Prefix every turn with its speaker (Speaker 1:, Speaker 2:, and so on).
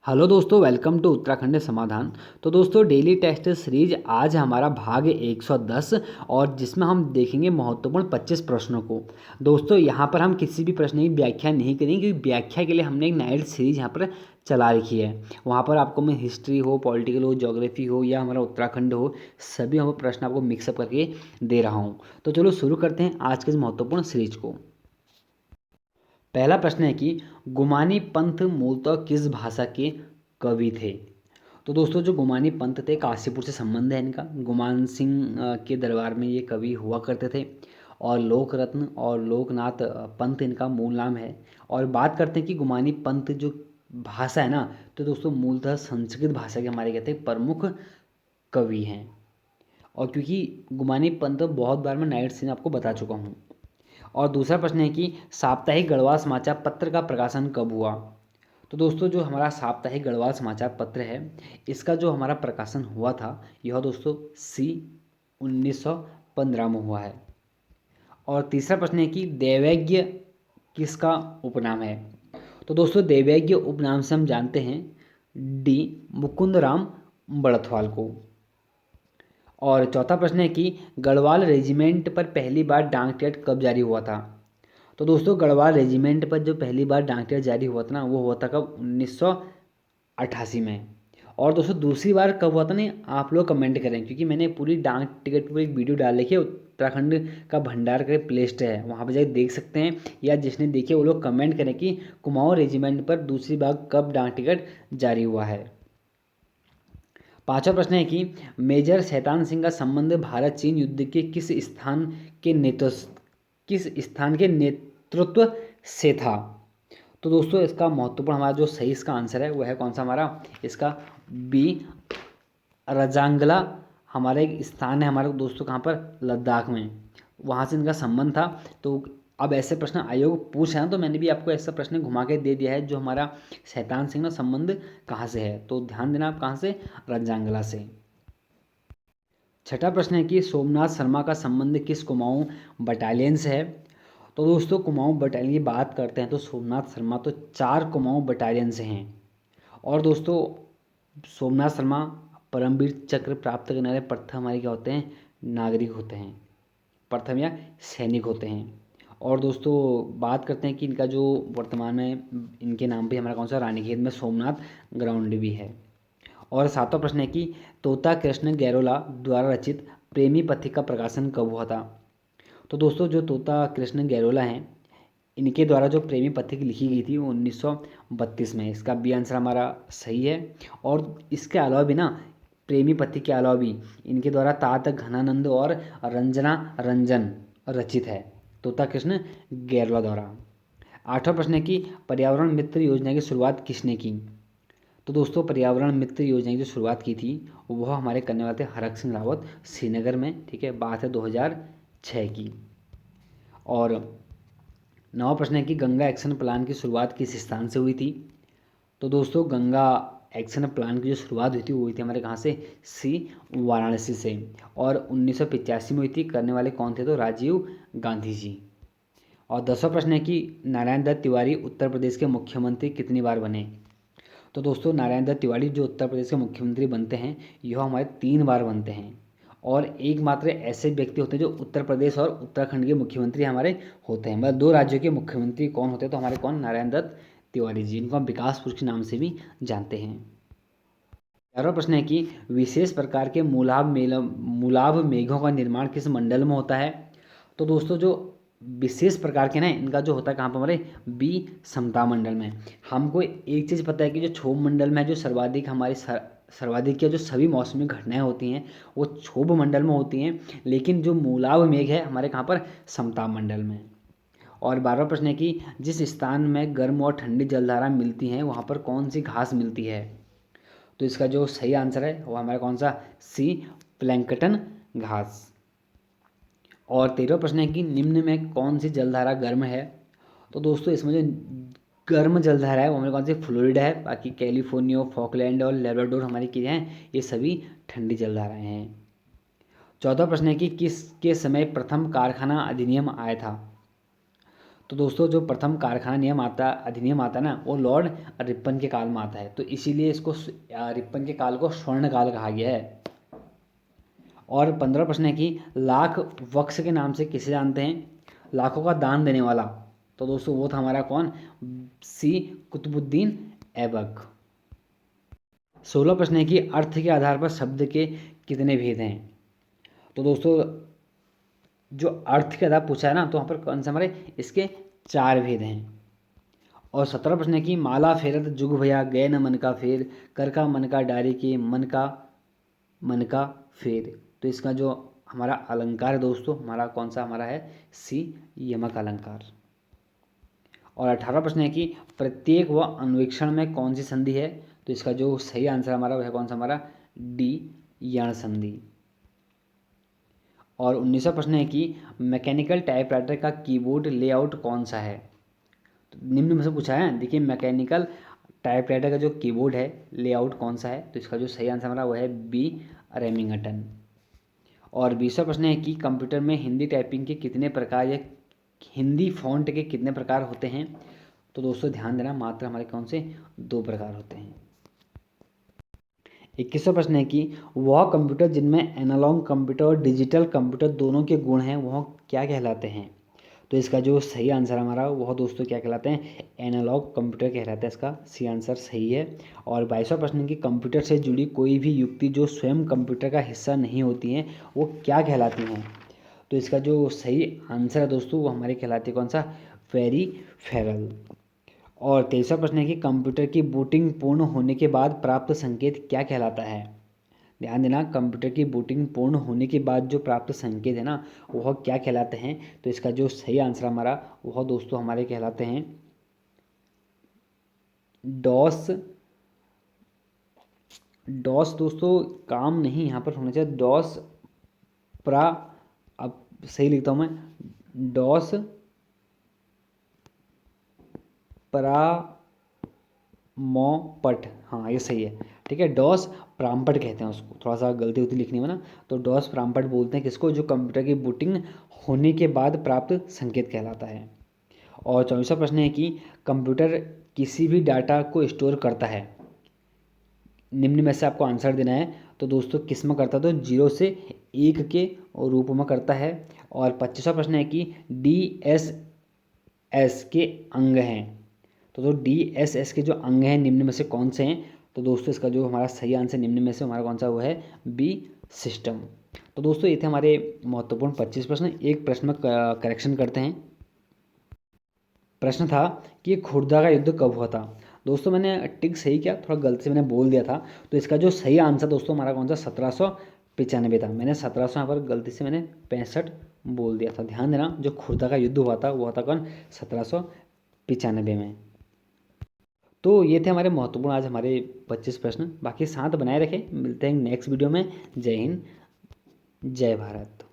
Speaker 1: Hello दोस्तों, welcome to Uttarakhand समाधान। तो दोस्तों, डेली टेस्ट सीरीज आज हमारा भाग 110 और जिसमें हम देखेंगे महत्वपूर्ण 25 प्रश्नों को। दोस्तों, यहाँ पर हम किसी भी प्रश्न की व्याख्या नहीं करेंगे क्योंकि व्याख्या के लिए हमने एक नाइट सीरीज यहाँ पर चला रखी है। वहाँ पर आपको मैं हिस्ट्री हो, पॉलिटिकल हो, ज्योग्राफी हो या हमारा उत्तराखंड हो, सभी हम प्रश्न आपको मिक्सअप करके दे रहा हूँ। तो चलो शुरू करते हैं आज के इस महत्वपूर्ण सीरीज को। पहला प्रश्न है कि गुमानी पंथ मूलतः किस भाषा के कवि थे। तो दोस्तों, जो गुमानी पंथ थे, काशीपुर से संबंध है इनका। गुमान सिंह के दरबार में ये कवि हुआ करते थे और लोक रत्न और लोकनाथ पंथ इनका मूल नाम है। और बात करते हैं कि गुमानी पंथ जो भाषा है ना, तो दोस्तों मूलतः संस्कृत भाषा के हमारे कहते हैं प्रमुख कवि हैं। और क्योंकि गुमानी पंथ बहुत बार मैं नाइट सीन आपको बता चुका हूँ। और दूसरा प्रश्न है कि साप्ताहिक गढ़वाल समाचार पत्र का प्रकाशन कब हुआ। तो दोस्तों, जो हमारा साप्ताहिक गढ़वाल समाचार पत्र है, इसका जो हमारा प्रकाशन हुआ था, यह दोस्तों सी 1915 में हुआ है। और तीसरा प्रश्न है कि दैवेज्ञ किसका उपनाम है। तो दोस्तों, दैवेज्ञ उपनाम से हम जानते हैं डी मुकुंद राम बड़थवाल को। और चौथा प्रश्न है कि गढ़वाल रेजिमेंट पर पहली बार डाक टिकट कब जारी हुआ था। तो दोस्तों, गढ़वाल रेजिमेंट पर जो पहली बार डाक टिकट जारी हुआ था ना, वो हुआ था कब, 1988 में। और दोस्तों, दूसरी बार कब हुआ था नहीं, आप लोग कमेंट करें क्योंकि मैंने पूरी डाक टिकट पर एक वीडियो डाल रखी है। उत्तराखंड का भंडार करके प्लेलिस्ट है, वहाँ पर जाकर देख सकते हैं, या जिसने देखे वो लोग कमेंट करें कि कुमाऊं रेजिमेंट पर दूसरी बार कब डाक टिकट जारी हुआ है। पांचवा प्रश्न है कि मेजर शैतान सिंह का संबंध भारत चीन युद्ध के किस स्थान के नेतृत्व से था। तो दोस्तों, इसका महत्वपूर्ण हमारा जो सही इसका आंसर है वो है कौन सा हमारा, इसका बी रजांगला। हमारा एक स्थान है हमारे दोस्तों, कहाँ पर, लद्दाख में, वहाँ से इनका संबंध था। तो अब ऐसे प्रश्न आयोग पूछ रहे हैं, तो मैंने भी आपको ऐसा प्रश्न घुमा के दे दिया है, जो हमारा शैतान सिंह ना संबंध कहाँ से है, तो ध्यान देना आप कहाँ से, रंजांगला से। छठा प्रश्न है कि सोमनाथ शर्मा का संबंध किस कुमाऊं बटालियन से है। तो दोस्तों, कुमाऊं बटालियन की बात करते हैं तो सोमनाथ शर्मा तो 4 कुमाऊं बटालियन से हैं। और दोस्तों, सोमनाथ शर्मा परमवीर चक्र प्राप्त करने वाले प्रथम हमारे क्या होते हैं, नागरिक होते हैं, प्रथम या सैनिक होते हैं। और दोस्तों, बात करते हैं कि इनका जो वर्तमान में इनके नाम पे हमारा कौन सा, रानीखेत में सोमनाथ ग्राउंड भी है। और सातवां प्रश्न है कि तोता कृष्ण गैरोला द्वारा रचित प्रेमी पथिक का प्रकाशन कब हुआ था। तो दोस्तों, जो तोता कृष्ण गैरोला हैं, इनके द्वारा जो प्रेमी पथिक लिखी गई थी वो 1932 में। इसका बी आंसर हमारा सही है। और इसके अलावा भी ना, प्रेमी पथिक के अलावा भी इनके द्वारा तात घनानंद और रंजना रंजन रचित है, तोता कृष्ण गैरोला द्वारा। आठवां प्रश्न है कि पर्यावरण मित्र योजना की शुरुआत किसने की। तो दोस्तों, पर्यावरण मित्र योजना की जो शुरुआत की थी वह हमारे करने वाले थे हरक सिंह रावत, श्रीनगर में। ठीक है, बात है 2006 की। और नवा प्रश्न है कि गंगा एक्शन प्लान की शुरुआत किस स्थान से हुई थी। तो दोस्तों, गंगा एक्शन प्लान की जो शुरुआत हुई थी वो हुई थी हमारे कहाँ से, सी वाराणसी से। और 1985 में हुई थी। करने वाले कौन थे, तो राजीव गांधी जी। और 10वां प्रश्न है कि नारायण दत्त तिवारी उत्तर प्रदेश के मुख्यमंत्री कितनी बार बने। तो दोस्तों, नारायण दत्त तिवारी जो उत्तर प्रदेश के मुख्यमंत्री बनते हैं, यह हमारे 3 बार बनते हैं। और एकमात्र ऐसे व्यक्ति होते हैं जो उत्तर प्रदेश और उत्तराखंड के मुख्यमंत्री हमारे होते हैं। मतलब 2 राज्यों के मुख्यमंत्री कौन होते हैं, तो हमारे कौन, नारायण दत्त तिवारी जी, इनको हम विकास पुरुष के नाम से भी जानते हैं। 11वां प्रश्न है कि विशेष प्रकार के मूलाभ मेघों का निर्माण किस मंडल में होता है। तो दोस्तों, जो विशेष प्रकार के ना, इनका जो होता है कहाँ पर, हमारे बी समता मंडल में। हमको एक चीज़ पता है कि जो क्षोभ मंडल में है, जो सर्वाधिक हमारी सर्वाधिक या जो सभी मौसमी घटनाएं होती हैं वो क्षोभ मंडल में होती हैं, लेकिन जो मूलाभ मेघ है हमारे कहाँ पर, समता मंडल में। और 12वां प्रश्न है कि जिस स्थान में गर्म और ठंडी जलधारा मिलती हैं वहाँ पर कौन सी घास मिलती है। तो इसका जो सही आंसर है वो हमारा कौन सा, सी प्लैंकटन घास। और 13वां प्रश्न है कि निम्न में कौन सी जलधारा गर्म है। तो दोस्तों, इसमें जो गर्म जलधारा है वो हमारे कौन सी, फ्लोरिडा है। बाकी कैलिफोर्निया, फॉकलैंड और लेब्राडोर हमारी क्या हैं, ये सभी ठंडी जलधाराएं हैं। 14वां प्रश्न है कि किसके समय प्रथम कारखाना अधिनियम आया था। तो दोस्तों जो प्रथम कारखाना नियम आता अधिनियम आता है ना, वो लॉर्ड रिपन के काल में आता है, तो इसीलिए इसको रिपन के काल को स्वर्ण काल कहा गया है। और 15 प्रश्न है कि लाख वक्स के नाम से किसे जानते हैं? लाखों का दान देने वाला। तो दोस्तों वो था हमारा कौन? सी कुतुबुद्दीन ऐबक। 16 प्रश्न है कि अर्थ के आधार पर शब्द के कितने भेद हैं? तो दोस्तों जो अर्थ के आधार पूछा है ना, तो वहाँ पर कौन सा हमारे इसके 4 भेद हैं। और 17 प्रश्न है कि माला फेरत जुग भया गए न मन का फेर, कर का मन का डारी के मन का फेर। तो इसका जो हमारा अलंकार है दोस्तों, हमारा कौन सा हमारा है? सी यमक अलंकार। और 18 प्रश्न है कि प्रत्येक व अन्वेक्षण में कौन सी संधि है? तो इसका जो सही आंसर हमारा वह कौन सा हमारा? डी यण संधि। और 19वां प्रश्न है कि मैकेनिकल टाइपराइटर का कीबोर्ड लेआउट कौन सा है? तो निम्न में से पूछा है, देखिए मैकेनिकल टाइपराइटर का जो कीबोर्ड है लेआउट कौन सा है? तो इसका जो सही आंसर हमारा वह है बी रेमिंगटन। और 20वां प्रश्न है कि कंप्यूटर में हिंदी टाइपिंग के कितने प्रकार या हिंदी फॉन्ट के कितने प्रकार होते हैं? तो दोस्तों ध्यान देना, मात्र हमारे कौन से 2 प्रकार होते हैं। 21वां प्रश्न है कि वह कंप्यूटर जिनमें एनालॉग कंप्यूटर और डिजिटल कंप्यूटर दोनों के गुण हैं वह क्या कहलाते हैं? तो इसका जो सही आंसर हमारा वह दोस्तों क्या कहलाते हैं? एनालॉग कंप्यूटर कहलाते हैं। इसका सी आंसर सही है। और 22वां प्रश्न है कि कंप्यूटर से जुड़ी कोई भी युक्ति जो स्वयं कंप्यूटर का हिस्सा नहीं होती हैं वो क्या कहलाती हैं? तो इसका जो सही आंसर है दोस्तों वो हमारे कहलाती है कौन सा? पेरिफेरल। और 23वां प्रश्न है कि कंप्यूटर की बूटिंग पूर्ण होने के बाद प्राप्त संकेत क्या कहलाता है? ध्यान देना, कंप्यूटर की बूटिंग पूर्ण होने के बाद जो प्राप्त संकेत है ना वह क्या कहलाते हैं? तो इसका जो सही आंसर हमारा वह दोस्तों हमारे कहलाते हैं डॉस। डॉस दोस्तों काम नहीं यहाँ पर होना चाहिए, डॉस प्रा, अब सही लिखता हूँ मैं, डॉस प्रामोपट, हाँ ये सही है, ठीक है। डॉस प्रामपट कहते हैं उसको, थोड़ा सा गलती होती लिखने में ना, तो डॉस प्रामपट बोलते हैं किसको? जो कंप्यूटर की बूटिंग होने के बाद प्राप्त संकेत कहलाता है। और 24वां प्रश्न है कि कंप्यूटर किसी भी डाटा को स्टोर करता है, निम्न में से आपको आंसर देना है। तो दोस्तों किस में करता है? तो 0 से 1 के रूप में करता है। और 25वां प्रश्न है कि DSS के अंग हैं, तो DSS के जो अंग हैं निम्न में से कौन से हैं? तो दोस्तों इसका जो हमारा सही आंसर निम्न में से हमारा कौन सा वो है? B system. तो दोस्तों ये थे हमारे महत्वपूर्ण 25 प्रश्न। एक प्रश्न में करेक्शन करते हैं। प्रश्न था कि खुर्दा का युद्ध कब हुआ था? दोस्तों मैंने टिक सही किया, थोड़ा गलती से मैंने बोल दिया था, तो इसका जो सही आंसर दोस्तों हमारा कौन सा? 1795 था। मैंने 1700 यहाँ पर गलती से मैंने 65 बोल दिया था। ध्यान देना, जो खुर्दा का युद्ध हुआ था वो हुआ था कौन? 1795 में। तो ये थे हमारे महत्वपूर्ण आज हमारे 25 प्रश्न। बाकी साथ बनाए रखें, मिलते हैं नेक्स्ट वीडियो में। जय हिंद, जय भारत।